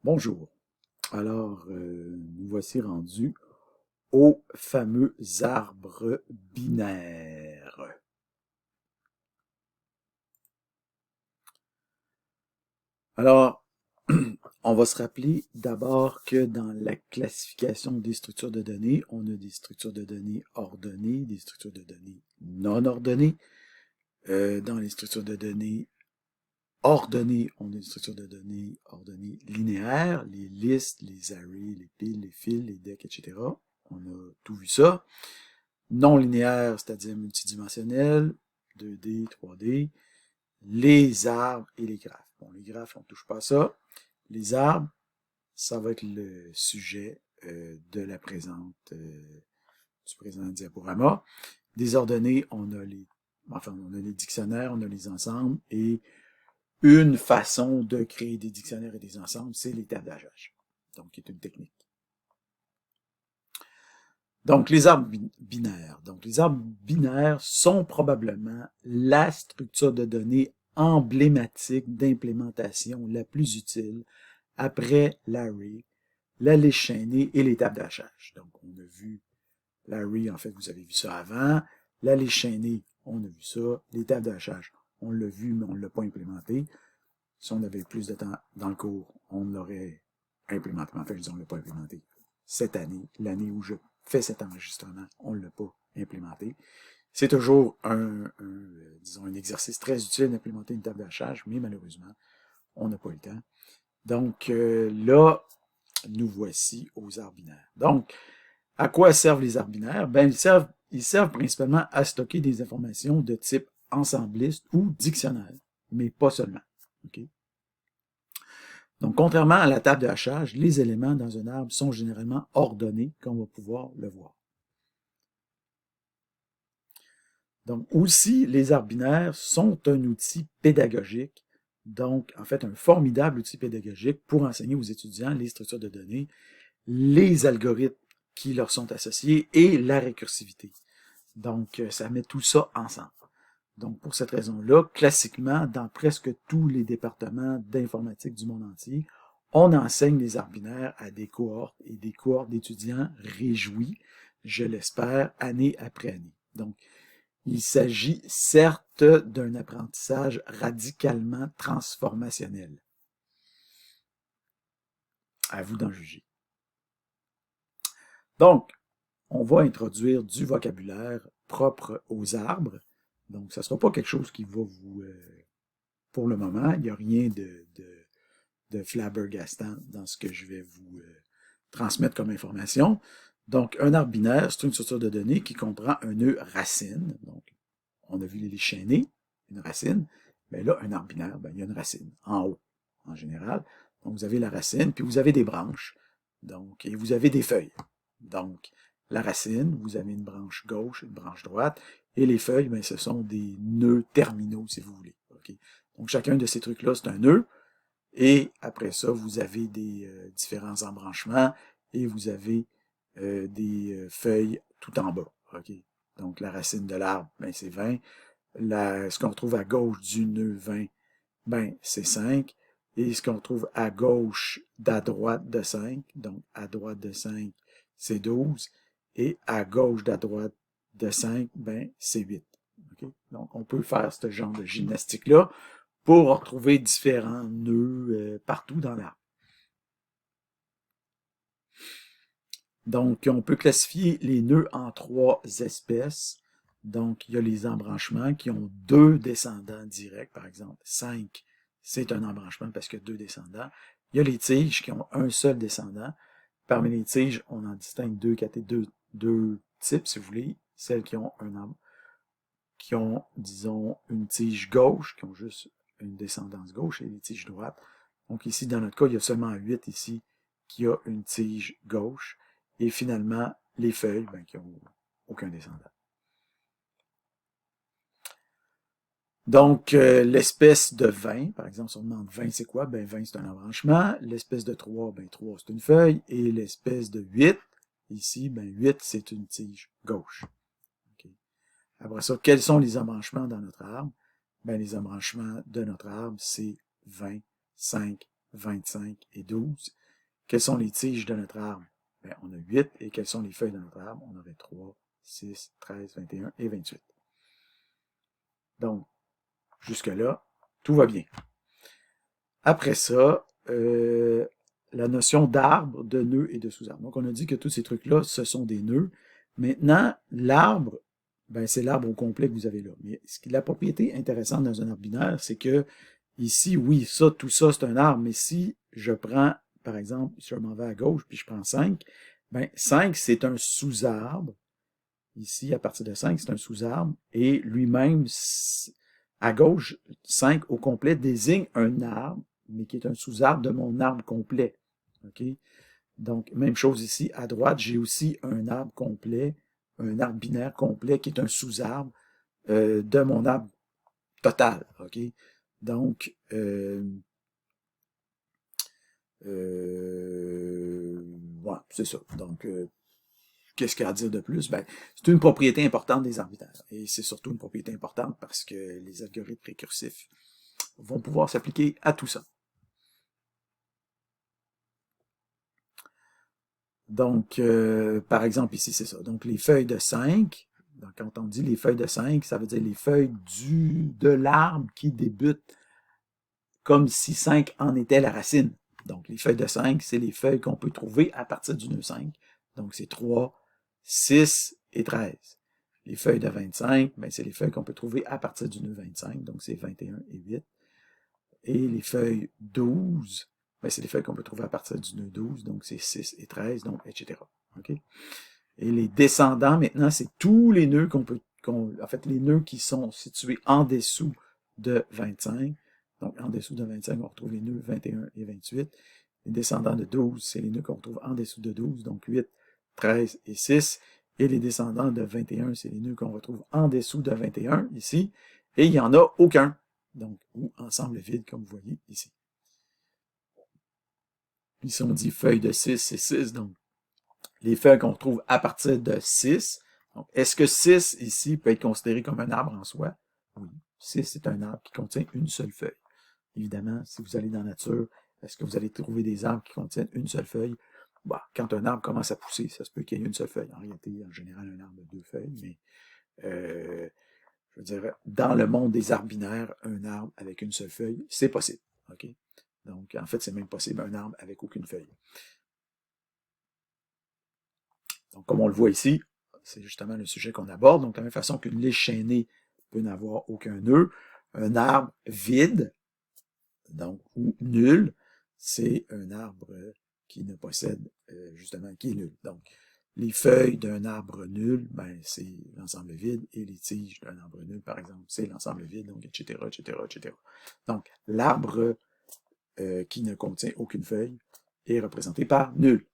Bonjour. Alors, nous voici rendus aux fameux arbres binaires. Alors, on va se rappeler d'abord que dans la classification des structures de données, on a des structures de données ordonnées, des structures de données non ordonnées. Dans les structures de données ordonnées, on a des structures de données ordonnées linéaires, les listes, les arrays, les piles, les fils, les decks, etc. On a tout vu ça. Non linéaire, c'est-à-dire multidimensionnel, 2D, 3D, les arbres et les graphes. Bon, les graphes, on ne touche pas à ça. Les arbres, ça va être le sujet de la du présent diaporama. Des ordonnées, on a les dictionnaires, on a les ensembles, et une façon de créer des dictionnaires et des ensembles, c'est les tablage, donc qui est une technique. Donc, les arbres binaires. Donc, les arbres binaires sont probablement la structure de données emblématique d'implémentation la plus utile après l'array, la liste chaînée et les tables d'hachage. Donc, on a vu l'array, en fait, vous avez vu ça avant. La liste chaînée, on a vu ça. Les tables d'hachage, on l'a vu, mais on ne l'a pas implémenté. Si on avait plus de temps dans le cours, on l'aurait implémenté. En fait, je dis, on ne l'a pas implémenté cette année, l'année où je fais cet enregistrement, on ne l'a pas implémenté. C'est toujours disons, un exercice très utile d'implémenter une table d'hachage, mais malheureusement, on n'a pas eu le temps. Donc là, nous voici aux arbres binaires. Donc, à quoi servent les arbres binaires? Ben, ils servent principalement à stocker des informations de type ensembliste ou dictionnaire, mais pas seulement. Okay? Donc, contrairement à la table de hachage, les éléments dans un arbre sont généralement ordonnés, comme on va pouvoir le voir. Donc, aussi, les arbres binaires sont un outil pédagogique, donc, en fait, un formidable outil pédagogique pour enseigner aux étudiants les structures de données, les algorithmes qui leur sont associés et la récursivité. Donc, ça met tout ça ensemble. Donc, pour cette raison-là, classiquement, dans presque tous les départements d'informatique du monde entier, on enseigne les arbres binaires à des cohortes et des cohortes d'étudiants réjouis, je l'espère, année après année. Donc, il s'agit certes d'un apprentissage radicalement transformationnel. À vous d'en juger. Donc, on va introduire du vocabulaire propre aux arbres. Donc, ça ne sera pas quelque chose qui va vous... pour le moment, il n'y a rien de flabbergastant dans ce que je vais vous transmettre comme information. Donc, un arbre binaire, c'est une structure de données qui comprend un nœud racine. Donc, on a vu les chaînés, une racine. Mais là, un arbre binaire, ben, il y a une racine en haut, en général. Donc, vous avez la racine, puis vous avez des branches. Donc, et vous avez des feuilles. Donc, la racine, vous avez une branche gauche, une branche droite, et les feuilles, ben, ce sont des nœuds terminaux, si vous voulez. Okay? Donc, chacun de ces trucs-là, c'est un nœud. Et après ça, vous avez des différents embranchements et vous avez des feuilles tout en bas. Okay? Donc, la racine de l'arbre, ben, c'est 20. Ce qu'on retrouve à gauche du nœud 20, ben, c'est 5. Et ce qu'on trouve à gauche d'à droite de 5, donc à droite de 5, c'est 12. Et à gauche d'à droite de 5, ben, c'est 8. Okay? Donc, on peut faire ce genre de gymnastique-là pour retrouver différents nœuds partout dans l'arbre. Donc, on peut classifier les nœuds en 3 espèces. Donc, il y a les embranchements qui ont 2 descendants directs, par exemple. 5, c'est un embranchement parce qu'il y a 2 descendants. Il y a les tiges qui ont un seul descendant. Parmi les tiges, on en distingue deux types, si vous voulez. Celles qui ont, disons, une tige gauche, qui ont juste une descendance gauche, et les tiges droites. Donc ici, dans notre cas, il y a seulement 8 ici qui a une tige gauche. Et finalement, les feuilles, ben, qui n'ont aucun descendant. Donc, l'espèce de 20, par exemple, si on demande 20, c'est quoi? Ben, 20, c'est un embranchement. L'espèce de 3, ben, 3, c'est une feuille. Et l'espèce de 8, ici, ben, 8, c'est une tige gauche. Okay. Après ça, quels sont les embranchements dans notre arbre? Ben, les embranchements de notre arbre, c'est 20, 5, 25 et 12. Quelles sont les tiges de notre arbre? Bien, on a 8. Et quelles sont les feuilles de notre arbre? On aurait 3, 6, 13, 21 et 28. Donc, jusque-là, tout va bien. Après ça, la notion d'arbre, de nœud et de sous-arbre. Donc, on a dit que tous ces trucs-là, ce sont des nœuds. Maintenant, l'arbre, ben, c'est l'arbre au complet que vous avez là. Mais la propriété intéressante dans un arbre binaire, c'est que ici, oui, ça, tout ça, c'est un arbre. Mais si je prends, par exemple, si je m'en vais à gauche, puis je prends 5, ben, 5, c'est un sous-arbre. Ici, à partir de 5, c'est un sous-arbre. Et lui-même, à gauche, 5 au complet désigne un arbre, mais qui est un sous-arbre de mon arbre complet. OK? Donc, même chose ici, à droite, j'ai aussi un arbre complet, un arbre binaire complet qui est un sous-arbre de mon arbre total. OK? Donc, ouais, c'est ça. Donc, qu'est-ce qu'il y a à dire de plus? Ben, c'est une propriété importante des arbres binaires. Et c'est surtout une propriété importante parce que les algorithmes récursifs vont pouvoir s'appliquer à tout ça. Donc, par exemple, ici, c'est ça. Donc, les feuilles de 5, donc, quand on dit les feuilles de 5, ça veut dire les feuilles de l'arbre qui débutent comme si 5 en était la racine. Donc, les feuilles de 5, c'est les feuilles qu'on peut trouver à partir du nœud 5. Donc, c'est 3, 6 et 13. Les feuilles de 25, ben, c'est les feuilles qu'on peut trouver à partir du nœud 25. Donc, c'est 21 et 8. Et les feuilles 12, ben, c'est les feuilles qu'on peut trouver à partir du nœud 12, donc c'est 6 et 13, donc etc. Okay? Et les descendants, maintenant, c'est tous les nœuds en fait, les nœuds qui sont situés en dessous de 25. Donc, en dessous de 25, on retrouve les nœuds 21 et 28. Les descendants de 12, c'est les nœuds qu'on retrouve en dessous de 12, donc 8, 13 et 6. Et les descendants de 21, c'est les nœuds qu'on retrouve en dessous de 21, ici. Et il n'y en a aucun. Donc, ou ensemble vide, comme vous voyez ici. Ici, on dit feuille de 6, c'est 6, donc les feuilles qu'on retrouve à partir de 6. Donc, est-ce que 6, ici, peut être considéré comme un arbre en soi? Oui. 6, c'est un arbre qui contient une seule feuille. Évidemment, si vous allez dans la nature, est-ce que vous allez trouver des arbres qui contiennent une seule feuille? Bah, quand un arbre commence à pousser, ça se peut qu'il y ait une seule feuille. En réalité, en général, un arbre a 2 feuilles, mais je veux dire, dans le monde des arbres binaires, un arbre avec une seule feuille, c'est possible. OK? Donc, en fait, c'est même possible un arbre avec aucune feuille. Donc, comme on le voit ici, c'est justement le sujet qu'on aborde. Donc, de la même façon qu'une liste chaînée peut n'avoir aucun nœud, un arbre vide, donc, ou nul, c'est un arbre qui ne possède, justement, qui est nul. Donc, les feuilles d'un arbre nul, ben, c'est l'ensemble vide, et les tiges d'un arbre nul, par exemple, c'est l'ensemble vide, donc, etc., etc., etc. Donc, l'arbre qui ne contient aucune feuille est représenté par nul.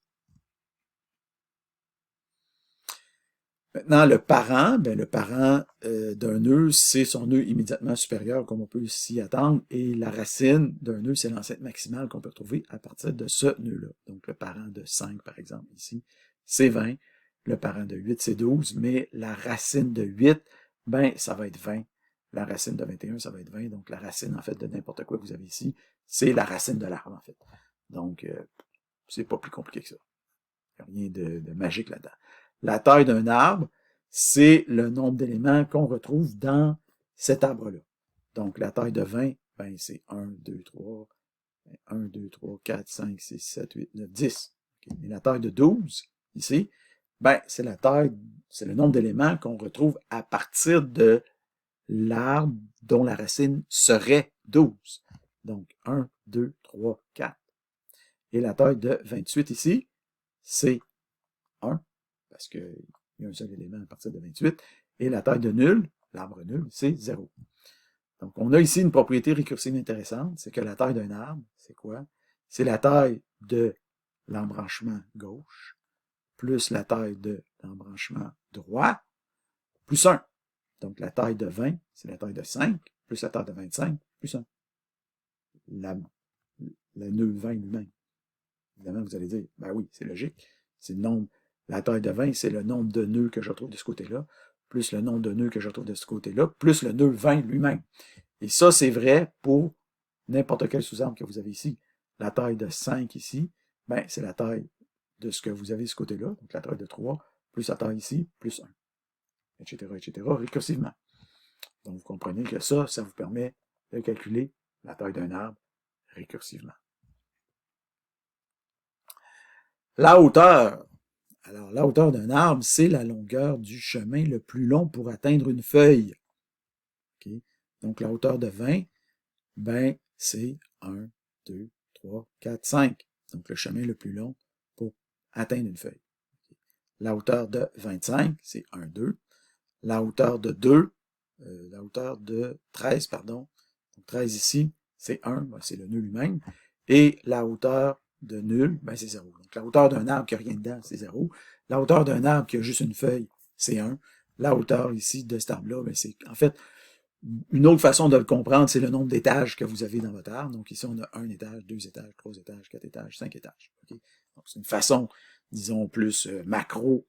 Maintenant, le parent, ben, le parent d'un nœud, c'est son nœud immédiatement supérieur, comme on peut s'y attendre, et la racine d'un nœud, c'est l'ancêtre maximale qu'on peut retrouver à partir de ce nœud-là. Donc, le parent de 5, par exemple, ici, c'est 20. Le parent de 8, c'est 12, mais la racine de 8, ben, ça va être 20. La racine de 21, ça va être 20. Donc, la racine, en fait, de n'importe quoi que vous avez ici, c'est la racine de l'arbre, en fait. Donc, c'est pas plus compliqué que ça. Il n'y a rien de magique là-dedans. La taille d'un arbre, c'est le nombre d'éléments qu'on retrouve dans cet arbre-là. Donc, la taille de 20, ben, c'est 1, 2, 3, 1, 2, 3, 4, 5, 6, 7, 8, 9, 10. Okay. Et la taille de 12, ici, ben, c'est le nombre d'éléments qu'on retrouve à partir de l'arbre dont la racine serait 12. Donc, 1, 2, 3, 4. Et la taille de 28 ici, c'est 1, parce qu'il y a un seul élément à partir de 28, et la taille de nul, l'arbre nul, c'est 0. Donc, on a ici une propriété récursive intéressante, c'est que la taille d'un arbre, c'est quoi? C'est la taille de l'embranchement gauche, plus la taille de l'embranchement droit, plus 1. Donc, la taille de 20, c'est la taille de 5, plus la taille de 25, plus 1. Le nœud 20 lui-même. Évidemment, vous allez dire, ben oui, c'est logique, c'est le nombre. La taille de 20, c'est le nombre de nœuds que je retrouve de ce côté-là, plus le nombre de nœuds que je retrouve de ce côté-là, plus le nœud 20 lui-même. Et ça, c'est vrai pour n'importe quel sous-arbre que vous avez ici. la taille de 5 ici, ben, c'est la taille de ce que vous avez de ce côté-là, donc la taille de 3, plus la taille ici, plus 1, etc., récursivement. Donc, vous comprenez que ça vous permet de calculer la taille d'un arbre récursivement. La hauteur. Alors, la hauteur d'un arbre, c'est la longueur du chemin le plus long pour atteindre une feuille. Okay? Donc, la hauteur de 20, ben, c'est 1, 2, 3, 4, 5. Donc, le chemin le plus long pour atteindre une feuille. Okay? La hauteur de 25, c'est 1, 2. La hauteur de 2, la hauteur de 13, pardon. Donc, 13 ici, c'est 1, ben, c'est le nœud lui-même. Et la hauteur de nul, ben, c'est 0. Donc, la hauteur d'un arbre qui n'a rien dedans, c'est 0. La hauteur d'un arbre qui a juste une feuille, c'est 1. La hauteur ici de cet arbre-là, ben, c'est, en fait, une autre façon de le comprendre, c'est le nombre d'étages que vous avez dans votre arbre. Donc ici, on a 1 étage, 2 étages, 3 étages, 4 étages, 5 étages. Okay? Donc c'est une façon, disons, plus macro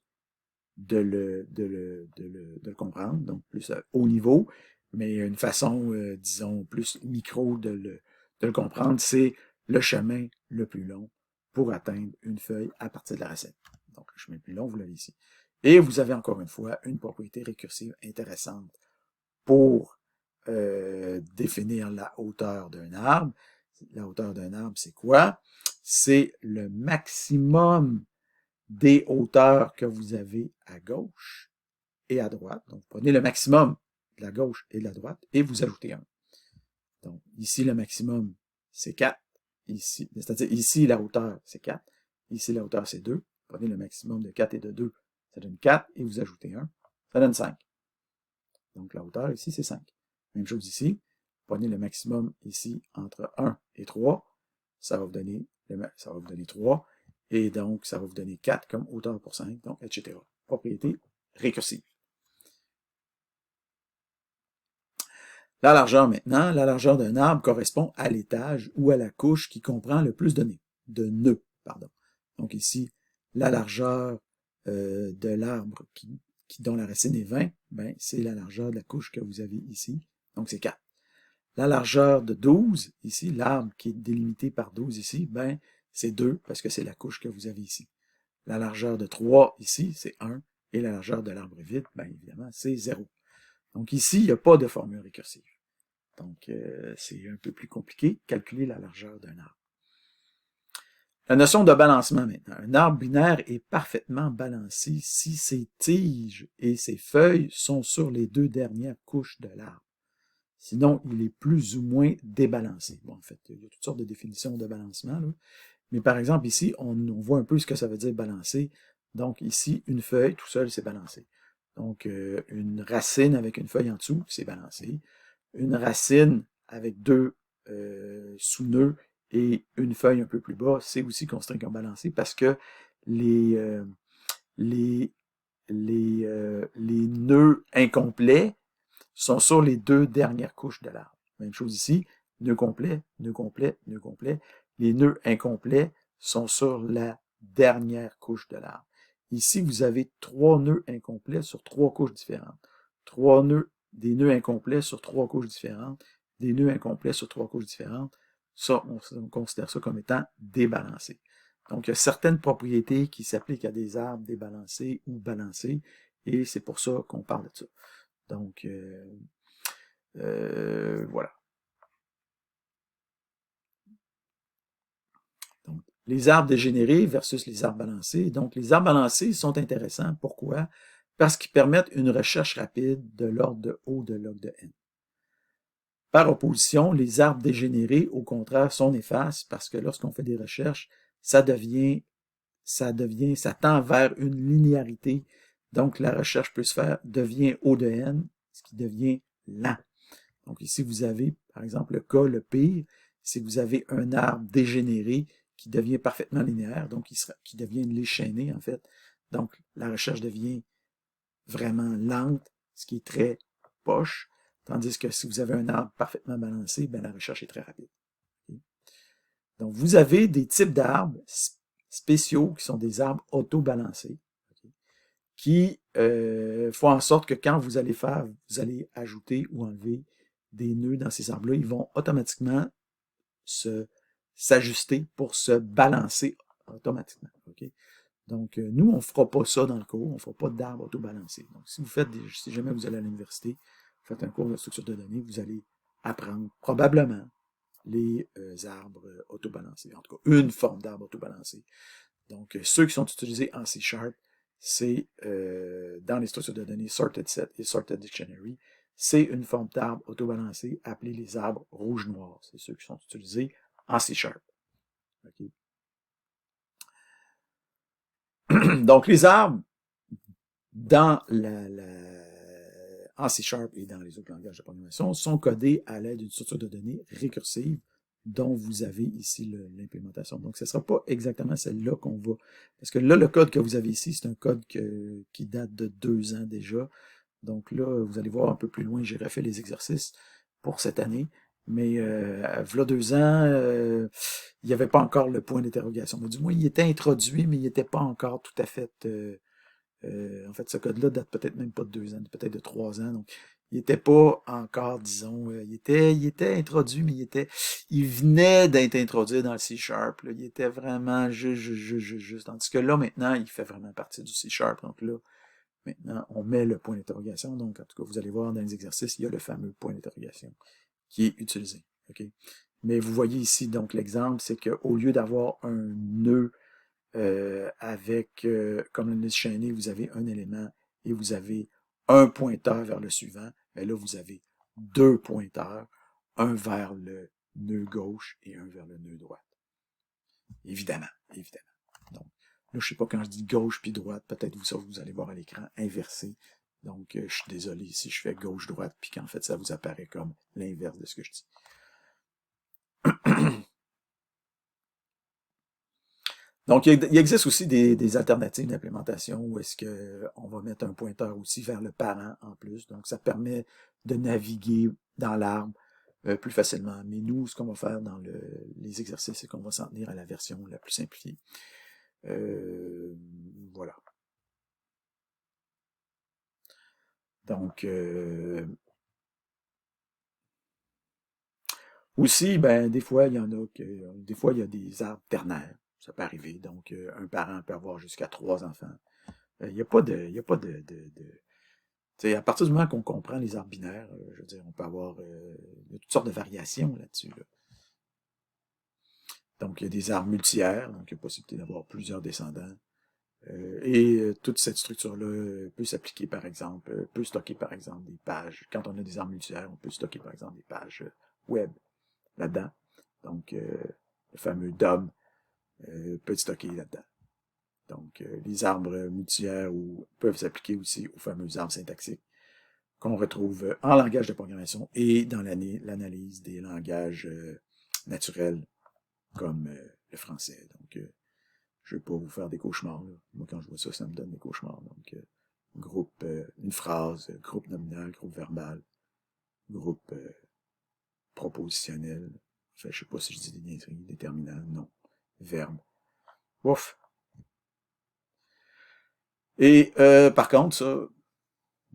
de le comprendre, donc plus haut niveau, mais une façon, disons, plus micro de le comprendre, c'est le chemin le plus long pour atteindre une feuille à partir de la racine. Donc le chemin le plus long, vous l'avez ici. Et vous avez encore une fois une propriété récursive intéressante pour définir la hauteur d'un arbre. La hauteur d'un arbre, c'est quoi? C'est le maximum des hauteurs que vous avez à gauche et à droite. Donc, vous prenez le maximum de la gauche et de la droite et vous ajoutez 1. Donc, ici, le maximum, c'est 4. Ici, c'est-à-dire, ici, la hauteur, c'est 4. Ici, la hauteur, c'est 2. Prenez le maximum de 4 et de 2, ça donne 4 et vous ajoutez 1, ça donne 5. Donc, la hauteur ici, c'est 5. Même chose ici. Prenez le maximum ici entre 1 et 3. Ça va vous donner 3. Et donc, ça va vous donner 4 comme hauteur pour 5, donc, etc. Propriété récursive. La largeur maintenant. La largeur d'un arbre correspond à l'étage ou à la couche qui comprend le plus de nœuds. Donc ici, la largeur de l'arbre dont la racine est 20, ben, c'est la largeur de la couche que vous avez ici. Donc, c'est 4. La largeur de 12, ici, l'arbre qui est délimité par 12 ici, ben, c'est 2 parce que c'est la couche que vous avez ici. La largeur de 3 ici, c'est 1. Et la largeur de l'arbre vide, ben, évidemment, c'est 0. Donc, ici, il n'y a pas de formule récursive. Donc, c'est un peu plus compliqué, calculer la largeur d'un arbre. La notion de balancement maintenant. Un arbre binaire est parfaitement balancé si ses tiges et ses feuilles sont sur les 2 dernières couches de l'arbre. Sinon, il est plus ou moins débalancé. Bon, en fait, il y a toutes sortes de définitions de balancement, là. Mais par exemple, ici, on voit un peu ce que ça veut dire balancer. Donc ici, une feuille, tout seul, c'est balancé. Donc, une racine avec une feuille en dessous, c'est balancé. Une racine avec 2 sous-nœuds et une feuille un peu plus bas, c'est aussi considéré comme balancé parce que les nœuds incomplets sont sur les 2 dernières couches de l'arbre. Même chose ici, nœud complet, nœud complet, nœud complet. Les nœuds incomplets sont sur la dernière couche de l'arbre. Ici, vous avez 3 nœuds incomplets sur 3 couches différentes. Des nœuds incomplets sur 3 couches différentes, des nœuds incomplets sur 3 couches différentes. Ça, on considère ça comme étant débalancé. Donc, il y a certaines propriétés qui s'appliquent à des arbres débalancés ou balancés, et c'est pour ça qu'on parle de ça. Donc, voilà. Donc, les arbres dégénérés versus les arbres balancés. Donc, les arbres balancés sont intéressants. Pourquoi? Parce qu'ils permettent une recherche rapide de l'ordre de O de log de n. Par opposition, les arbres dégénérés, au contraire, sont néfastes parce que lorsqu'on fait des recherches, ça tend vers une linéarité. Donc, la recherche peut se faire, devient O de n, ce qui devient lent. Donc ici, vous avez, par exemple, le cas le pire, c'est que vous avez un arbre dégénéré qui devient parfaitement linéaire, donc qui devient une chaînée, en fait. Donc, la recherche devient vraiment lente, ce qui est très poche, tandis que si vous avez un arbre parfaitement balancé, ben, la recherche est très rapide. Okay? Donc, vous avez des types d'arbres spéciaux qui sont des arbres auto-balancés, okay, qui font en sorte que quand vous allez ajouter ou enlever des nœuds dans ces arbres-là, ils vont automatiquement se s'ajuster pour se balancer automatiquement. Okay? Donc, nous, on ne fera pas ça dans le cours, on ne fera pas d'arbre autobalancé. Donc, si vous faites si jamais vous allez à l'université, vous faites un cours de structure de données, vous allez apprendre probablement les arbres autobalancés. En tout cas, une forme d'arbre autobalancé. Donc, ceux qui sont utilisés en C#, c'est dans les structures de données Sorted Set et Sorted Dictionary, c'est une forme d'arbre autobalancé appelée les arbres rouge-noir. C'est ceux qui sont utilisés en C#. Okay. Donc, les arbres, dans en C# et dans les autres langages de programmation, sont codés à l'aide d'une structure de données récursive dont vous avez ici l'implémentation. Donc, ce ne sera pas exactement celle-là qu'on va... Parce que là, le code que vous avez ici, c'est un code qui date de 2 ans déjà. Donc là, vous allez voir un peu plus loin, j'ai refait les exercices pour cette année. Mais voilà 2 ans, il n'y avait pas encore le point d'interrogation. Mais du moins, il était introduit, mais il n'était pas encore tout à fait... en fait, ce code-là date peut-être même pas de 2 ans, peut-être de 3 ans. Donc, il n'était pas encore, disons, il était introduit, mais il venait d'être introduit dans le C#. Là, il était vraiment juste. Tandis que là, maintenant, il fait vraiment partie du C#. Donc là, maintenant, on met le point d'interrogation. Donc, en tout cas, vous allez voir dans les exercices, il y a le fameux point d'interrogation qui est utilisé. Okay? Mais vous voyez ici, donc, l'exemple, c'est qu'au lieu d'avoir un nœud avec, comme le liste chaînée, vous avez un élément et vous avez un pointeur vers le suivant. Mais là, vous avez 2 pointeurs, un vers le nœud gauche et un vers le nœud droite. Évidemment, évidemment. Donc, là, je sais pas quand je dis gauche puis droite, peut-être vous allez voir à l'écran inversé. Donc, je suis désolé si je fais gauche-droite puis qu'en fait, ça vous apparaît comme l'inverse de ce que je dis. Donc, il existe aussi des alternatives d'implémentation où est-ce qu'on va mettre un pointeur aussi vers le parent en plus. Donc, ça permet de naviguer dans l'arbre plus facilement. Mais nous, ce qu'on va faire dans les exercices, c'est qu'on va s'en tenir à la version la plus simplifiée. Voilà. Donc, aussi, ben, des fois, il y en a des fois, il y a des arbres ternaires. Ça peut arriver. Donc, un parent peut avoir jusqu'à 3 enfants. Il n'y a pas tu sais, à partir du moment qu'on comprend les arbres binaires, je veux dire, on peut avoir il y a toutes sortes de variations là-dessus. Là. Donc, il y a des arbres multi-aires, donc il y a possibilité d'avoir plusieurs descendants. Toute cette structure-là peut s'appliquer, par exemple, peut stocker, par exemple, des pages. Quand on a des arbres multi-aires, on peut stocker, par exemple, des pages web là-dedans. Donc, le fameux DOM peut être stocké là-dedans. Donc, les arbres multi-aires peuvent s'appliquer aussi aux fameux arbres syntaxiques qu'on retrouve en langage de programmation et dans l'analyse des langages naturels comme le français. Donc, je ne vais pas vous faire des cauchemars. Là. Moi, quand je vois ça, ça me donne des cauchemars. Donc, groupe, une phrase, groupe nominal, groupe verbal, groupe propositionnel. Enfin, je ne sais pas si je dis des niaiseries, déterminant, non. Verbe. Ouf. Et par contre, ça,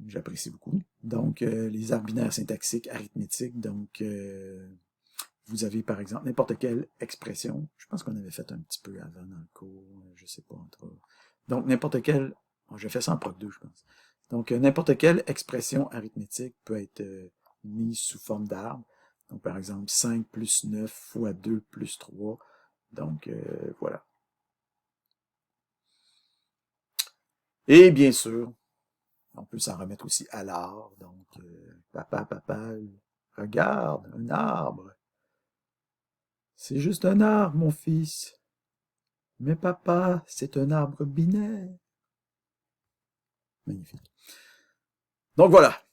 j'apprécie beaucoup. Donc, les arbres binaires syntaxiques, arithmétiques, donc vous avez par exemple n'importe quelle expression. Je pense qu'on avait fait un petit peu avant dans le cours, je sais pas entre. Donc, n'importe quelle. Bon, j'ai fait ça en Proc 2, je pense. Donc, n'importe quelle expression arithmétique peut être mise sous forme d'arbre. Donc, par exemple, 5 plus 9 fois 2 plus 3. Donc, voilà. Et bien sûr, on peut s'en remettre aussi à l'art. Donc, papa, regarde, un arbre. C'est juste un arbre, mon fils. Mais papa, c'est un arbre binaire. Magnifique. Donc voilà,